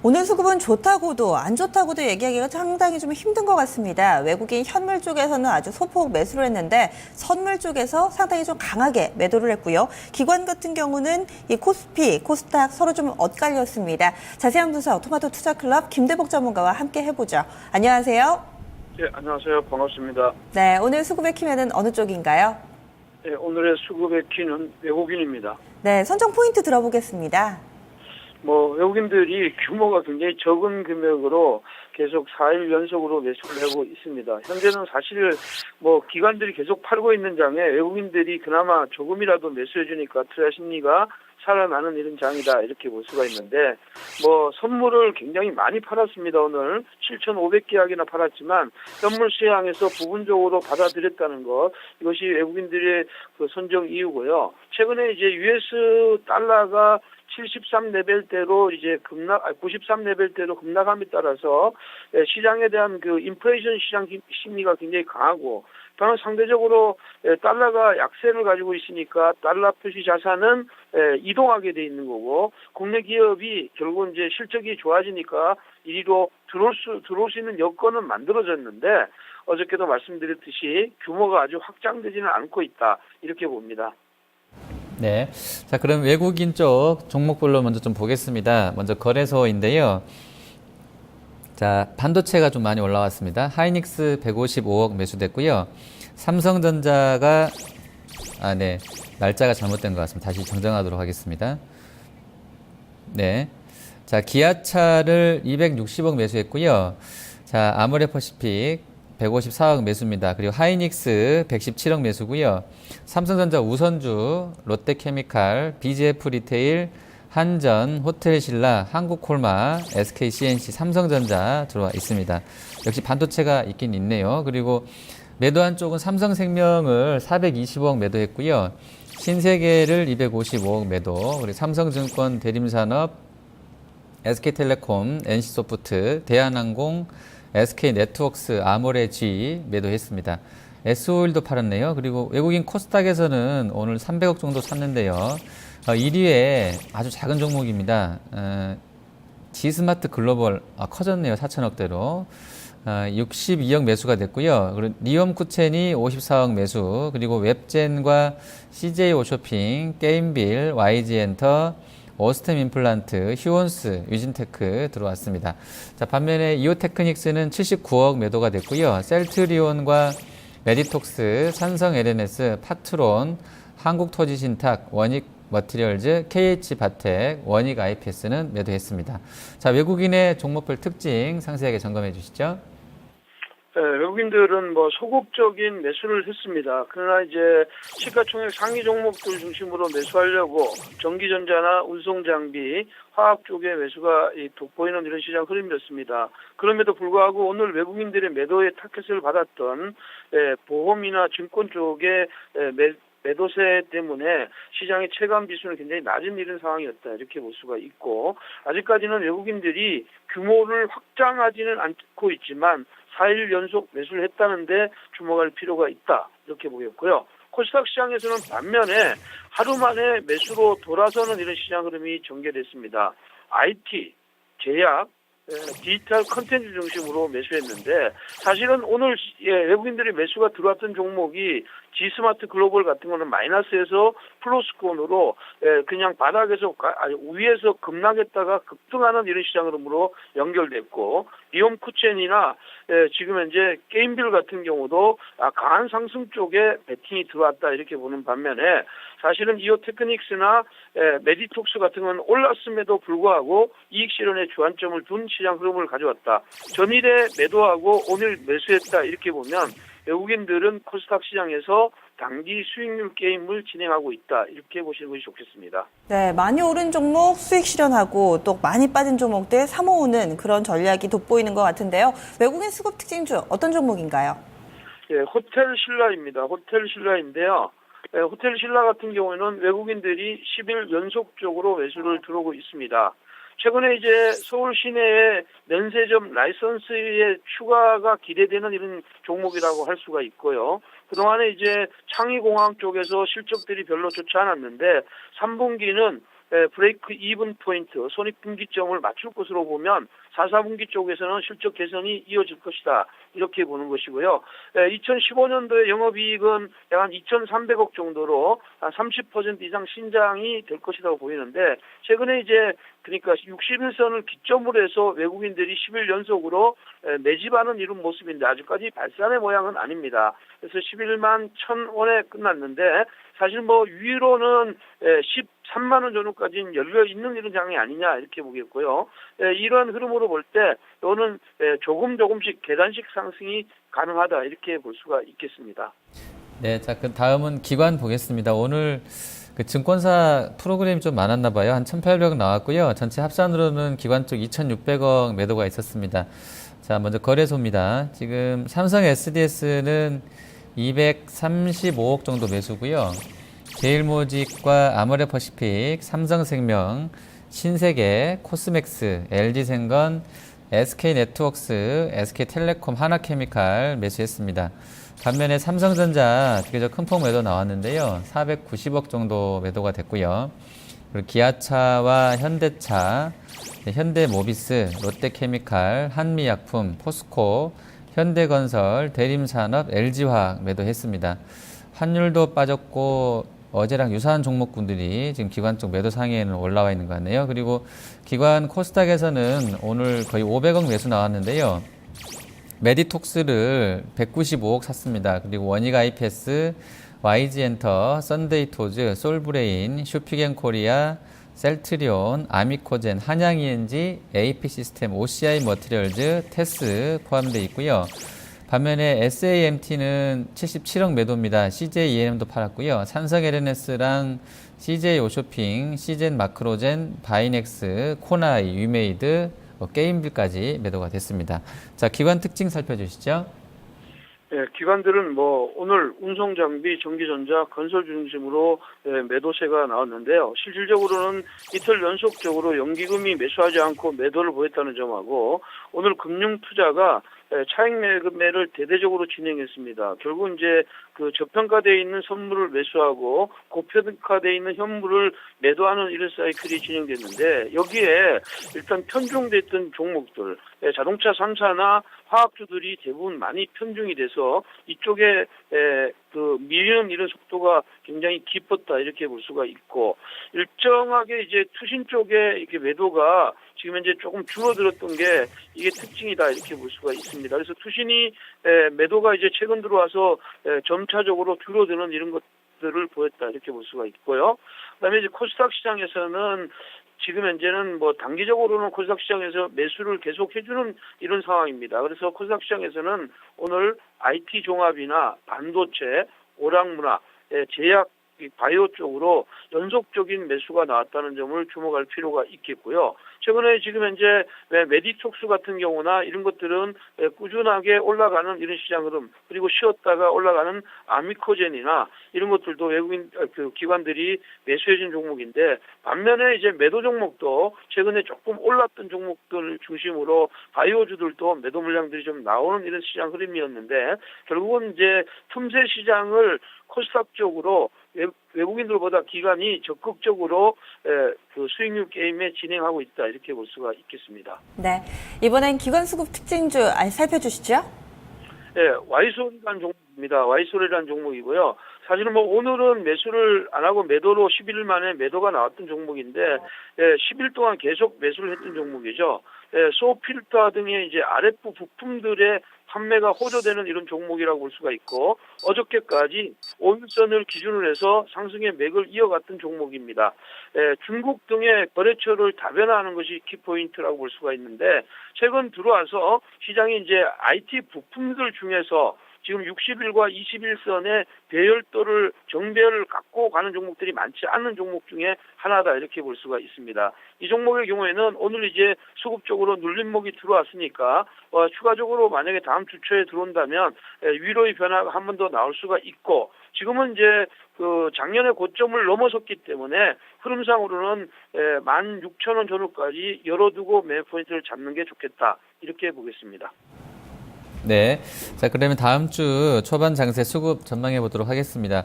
오늘 수급은 좋다고도 안 좋다고도 얘기하기가 상당히 좀 힘든 것 같습니다. 외국인 현물 쪽에서는 아주 소폭 매수를 했는데 선물 쪽에서 상당히 좀 강하게 매도를 했고요. 기관 같은 경우는 이 코스피, 코스닥 서로 좀 엇갈렸습니다. 자세한 분석 토마토 투자클럽 김대복 전문가와 함께 해보죠. 안녕하세요. 네, 안녕하세요. 반갑습니다. 네, 오늘 수급의 키맨은 어느 쪽인가요? 네, 오늘의 수급의 키는 외국인입니다. 네, 선정 포인트 들어보겠습니다. 외국인들이 규모가 굉장히 적은 금액으로 계속 4일 연속으로 매수를 하고 있습니다. 현재는 사실 기관들이 계속 팔고 있는 장에 외국인들이 그나마 조금이라도 매수해주니까 투자 심리가 살아나는 이런 장이다 이렇게 볼 수가 있는데 선물을 굉장히 많이 팔았습니다. 오늘 7,500계약이나 팔았지만 현물 시장에서 부분적으로 받아들였다는 것 이것이 외국인들의 그 선정 이유고요. 최근에 이제 US 달러가 73레벨대로 이제 93레벨대로 급락함에 따라서 시장에 대한 그 인플레이션 시장 심리가 굉장히 강하고 또한 상대적으로 달러가 약세를 가지고 있으니까 달러 표시 자산은 이동하게 돼 있는 거고 국내 기업이 결국 이제 실적이 좋아지니까 이리로 들어올 수 있는 여건은 만들어졌는데 어저께도 말씀드렸듯이 규모가 아주 확장되지는 않고 있다 이렇게 봅니다. 네. 자, 그럼 외국인 쪽 종목별로 먼저 좀 보겠습니다. 먼저 거래소인데요. 자, 반도체가 좀 많이 올라왔습니다. 하이닉스 155억 매수됐고요. 삼성전자가, 네. 날짜가 잘못된 것 같습니다. 다시 정정하도록 하겠습니다. 네. 자, 기아차를 260억 매수했고요. 자, 아모레퍼시픽 154억 매수입니다. 그리고 하이닉스 117억 매수고요. 삼성전자 우선주, 롯데케미칼, BGF 리테일, 한전, 호텔신라, 한국콜마, SKCNC, 삼성전자 들어와 있습니다. 역시 반도체가 있긴 있네요. 그리고 매도한 쪽은 삼성생명을 420억 매도했고요. 신세계를 255억 매도, 그리고 삼성증권, 대림산업, SK텔레콤, NC소프트, 대한항공, SK네트워크스, 아모레G 매도했습니다. S오일도 팔았네요. 그리고 외국인 코스닥에서는 오늘 300억 정도 샀는데요. 1위에 아주 작은 종목입니다. G스마트 글로벌 커졌네요. 4천억대로. 62억 매수가 됐고요. 그리고 리엄쿠첸이 54억 매수, 그리고 웹젠과 CJ오쇼핑, 게임빌, YG엔터, 오스템 임플란트, 휴원스, 유진테크 들어왔습니다. 자, 반면에 이오테크닉스는 79억 매도가 됐고요. 셀트리온과 메디톡스, 산성 LNS, 파트론, 한국토지신탁, 원익머티리얼즈, KH바텍, 원익 IPS는 매도했습니다. 자, 외국인의 종목별 특징 상세하게 점검해 주시죠. 네, 외국인들은 소극적인 매수를 했습니다. 그러나 이제 시가총액 상위 종목들 중심으로 매수하려고 전기전자나 운송장비, 화학 쪽에 매수가 돋보이는 이런 시장 흐름이었습니다. 그럼에도 불구하고 오늘 외국인들의 매도의 타켓을 받았던 보험이나 증권 쪽에 매도세 때문에 시장의 체감 지수는 굉장히 낮은 이런 상황이었다 이렇게 볼 수가 있고 아직까지는 외국인들이 규모를 확장하지는 않고 있지만 4일 연속 매수를 했다는데 주목할 필요가 있다 이렇게 보였고요. 코스닥 시장에서는 반면에 하루 만에 매수로 돌아서는 이런 시장 흐름이 전개됐습니다. IT, 제약, 디지털 컨텐츠 중심으로 매수했는데 사실은 오늘 외국인들이 매수가 들어왔던 종목이 G스마트 글로벌 같은 거는 마이너스에서 플러스권으로 그냥 바닥에서 위에서 급락했다가 급등하는 이런 시장 흐름으로 연결됐고 리엄쿠첸이나 지금 현재 게임빌 같은 경우도 강한 상승 쪽에 베팅이 들어왔다 이렇게 보는 반면에 사실은 이오테크닉스나 메디톡스 같은 건 올랐음에도 불구하고 이익 실현에 주안점을 둔 시장 흐름을 가져왔다. 전일에 매도하고 오늘 매수했다 이렇게 보면 외국인들은 코스닥 시장에서 단기 수익률 게임을 진행하고 있다 이렇게 보시는 것이 좋겠습니다. 네, 많이 오른 종목 수익 실현하고 또 많이 빠진 종목들 사모으는 그런 전략이 돋보이는 것 같은데요. 외국인 수급 특징 중 어떤 종목인가요? 예, 호텔신라입니다. 호텔신라인데요. 호텔신라 같은 경우에는 외국인들이 10일 연속적으로 매수를 들어오고 있습니다. 최근에 이제 서울 시내에 면세점 라이선스의 추가가 기대되는 이런 종목이라고 할 수가 있고요. 그동안에 이제 창의공항 쪽에서 실적들이 별로 좋지 않았는데 3분기는 브레이크 이븐 포인트, 손익분기점을 맞출 것으로 보면 4, 4분기 쪽에서는 실적 개선이 이어질 것이다. 이렇게 보는 것이고요. 2015년도의 영업이익은 약 한 2,300억 정도로 한 30% 이상 신장이 될 것이라고 보이는데 최근에 이제 그러니까 61선을 기점으로 해서 외국인들이 10일 연속으로 매집하는 이런 모습인데 아직까지 발산의 모양은 아닙니다. 그래서 11만 1,000원에 끝났는데 사실 뭐 위로는 13만 원 정도까지는 열려 있는 이런 장이 아니냐 이렇게 보겠고요. 이러한 흐름으로 볼 때 또는 조금씩 계단식 상승이 가능하다 이렇게 볼 수가 있겠습니다. 네, 자, 그 다음은 기관 보겠습니다. 오늘 그 증권사 프로그램이 좀 많았나 봐요. 한 1,800억 나왔고요. 전체 합산으로는 기관 쪽 2,600억 매도가 있었습니다. 자, 먼저 거래소입니다. 지금 삼성 SDS는 235억 정도 매수고요. 제일모직과 아모레퍼시픽, 삼성생명, 신세계, 코스맥스, LG생건, SK네트워크스, SK텔레콤, 하나케미칼 매수했습니다. 반면에 삼성전자 비교적 큰 폭 매도 나왔는데요. 490억 정도 매도가 됐고요. 그리고 기아차와 현대차, 현대모비스, 롯데케미칼, 한미약품, 포스코, 현대건설, 대림산업, LG화학 매도했습니다. 환율도 빠졌고 어제랑 유사한 종목군들이 지금 기관 쪽 매도 상위에는 올라와 있는 것 같네요. 그리고 기관 코스닥에서는 오늘 거의 500억 매수 나왔는데요. 메디톡스를 195억 샀습니다. 그리고 원익IPS, YG엔터, 썬데이토즈, 솔브레인, 슈피겐코리아, 셀트리온, 아미코젠, 한양ENG, AP시스템, OCI 머티리얼즈, 테스 포함되어 있고요. 반면에 SAMT는 77억 매도입니다. CJENM도 팔았고요. 삼성 LNS랑 CJ 오쇼핑, CJ 마크로젠, 바이넥스, 코나이, 위메이드, 게임빌까지 매도가 됐습니다. 자, 기관 특징 살펴주시죠. 기관들은 뭐 오늘 운송장비, 전기전자, 건설 중심으로 매도세가 나왔는데요. 실질적으로는 이틀 연속적으로 연기금이 매수하지 않고 매도를 보였다는 점하고 오늘 금융투자가 차익 매매를 대대적으로 진행했습니다. 결국 이제 그 저평가되어 있는 선물을 매수하고 고평가되어 있는 현물을 매도하는 이런 사이클이 진행됐는데 여기에 일단 편중됐던 종목들, 자동차 3사나 화학주들이 대부분 많이 편중이 돼서 이쪽에 그 밀리는 이런 속도가 굉장히 깊었다 이렇게 볼 수가 있고 일정하게 이제 투신 쪽에 이렇게 매도가 지금 이제 조금 줄어들었던 게 이게 특징이다 이렇게 볼 수가 있습니다. 그래서 투신이 매도가 이제 최근 들어와서 점차적으로 줄어드는 이런 것들을 보였다 이렇게 볼 수가 있고요. 그다음에 이제 코스닥 시장에서는 지금 현재는 뭐 단기적으로는 코스닥 시장에서 매수를 계속 해주는 이런 상황입니다. 그래서 코스닥 시장에서는 오늘 IT 종합이나 반도체, 오락문화, 제약, 바이오 쪽으로 연속적인 매수가 나왔다는 점을 주목할 필요가 있겠고요. 최근에 지금 현재 메디톡스 같은 경우나 이런 것들은 꾸준하게 올라가는 이런 시장 흐름 그리고 쉬었다가 올라가는 아미코젠이나 이런 것들도 외국인 기관들이 매수해준 종목인데 반면에 이제 매도 종목도 최근에 조금 올랐던 종목들 중심으로 바이오주들도 매도 물량들이 좀 나오는 이런 시장 흐름이었는데 결국은 이제 틈새 시장을 코스닥 쪽으로 외국인들보다 기관이 적극적으로 그 수익률 게임에 진행하고 있다 이렇게 볼 수가 있겠습니다. 네, 이번엔 기관 수급 특징주 살펴주시죠. 네, 와이솔이라는 종목입니다. 와이솔이라는 종목이고요. 사실은 뭐 오늘은 매수를 안 하고 매도로 11일 만에 매도가 나왔던 종목인데 10일 동안 계속 매수를 했던 종목이죠. 소필터 등의 이제 RF 부품들의 판매가 호조되는 이런 종목이라고 볼 수가 있고 어저께까지 5일선을 기준으로 해서 상승의 맥을 이어갔던 종목입니다. 중국 등의 거래처를 다변화하는 것이 키포인트라고 볼 수가 있는데 최근 들어와서 시장이 이제 IT 부품들 중에서 지금 60일과 21선의 배열도를 정배열을 갖고 가는 종목들이 많지 않은 종목 중에 하나다 이렇게 볼 수가 있습니다. 이 종목의 경우에는 오늘 이제 수급적으로 눌림목이 들어왔으니까 추가적으로 만약에 다음 주 초에 들어온다면 위로의 변화가 한 번 더 나올 수가 있고 지금은 이제 그 작년의 고점을 넘어섰기 때문에 흐름상으로는 16,000원 전후까지 열어두고 매 포인트를 잡는 게 좋겠다 이렇게 보겠습니다. 네. 자, 그러면 다음 주 초반 장세 수급 전망해 보도록 하겠습니다.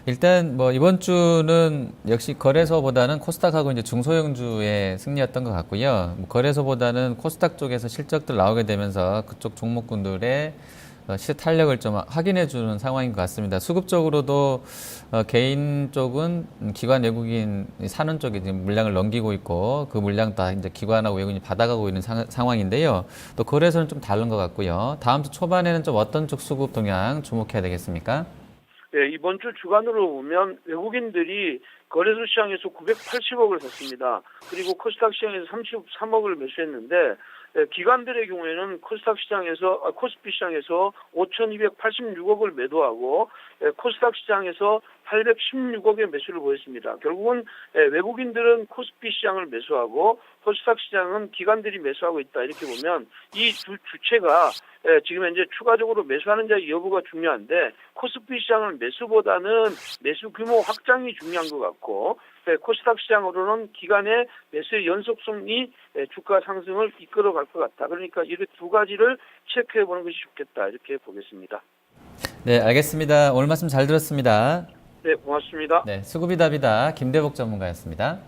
일단 뭐 이번 주는 역시 거래소보다는 코스닥하고 이제 중소형주의 승리였던 것 같고요. 뭐 거래소보다는 코스닥 쪽에서 실적들 나오게 되면서 그쪽 종목군들의 시세 탄력을 좀 확인해 주는 상황인 것 같습니다. 수급 쪽으로도 개인 쪽은 기관 외국인 사는 쪽에 지금 물량을 넘기고 있고 그 물량 다 이제 기관하고 외국인이 받아가고 있는 상황인데요. 또 거래소는 좀 다른 것 같고요. 다음 주 초반에는 좀 어떤 쪽 수급 동향 주목해야 되겠습니까? 네, 이번 주 주간으로 보면 외국인들이 거래소 시장에서 980억을 샀습니다. 그리고 코스닥 시장에서 33억을 매수했는데 기관들의 경우에는 코스피 시장에서 5,286억을 매도하고 코스닥 시장에서 816억의 매수를 보였습니다. 결국은 외국인들은 코스피 시장을 매수하고 코스닥 시장은 기관들이 매수하고 있다. 이렇게 보면 이 두 주체가 지금 현재 추가적으로 매수하는 자의 여부가 중요한데 코스피 시장은 매수보다는 매수 규모 확장이 중요한 것 같고 코스닥 시장으로는 기간의 매수의 연속성이 주가 상승을 이끌어갈 것 같다. 그러니까 이 두 가지를 체크해 보는 것이 좋겠다. 이렇게 보겠습니다. 네, 알겠습니다. 오늘 말씀 잘 들었습니다. 네, 고맙습니다. 네, 수급이답이다. 김대복 전문가였습니다.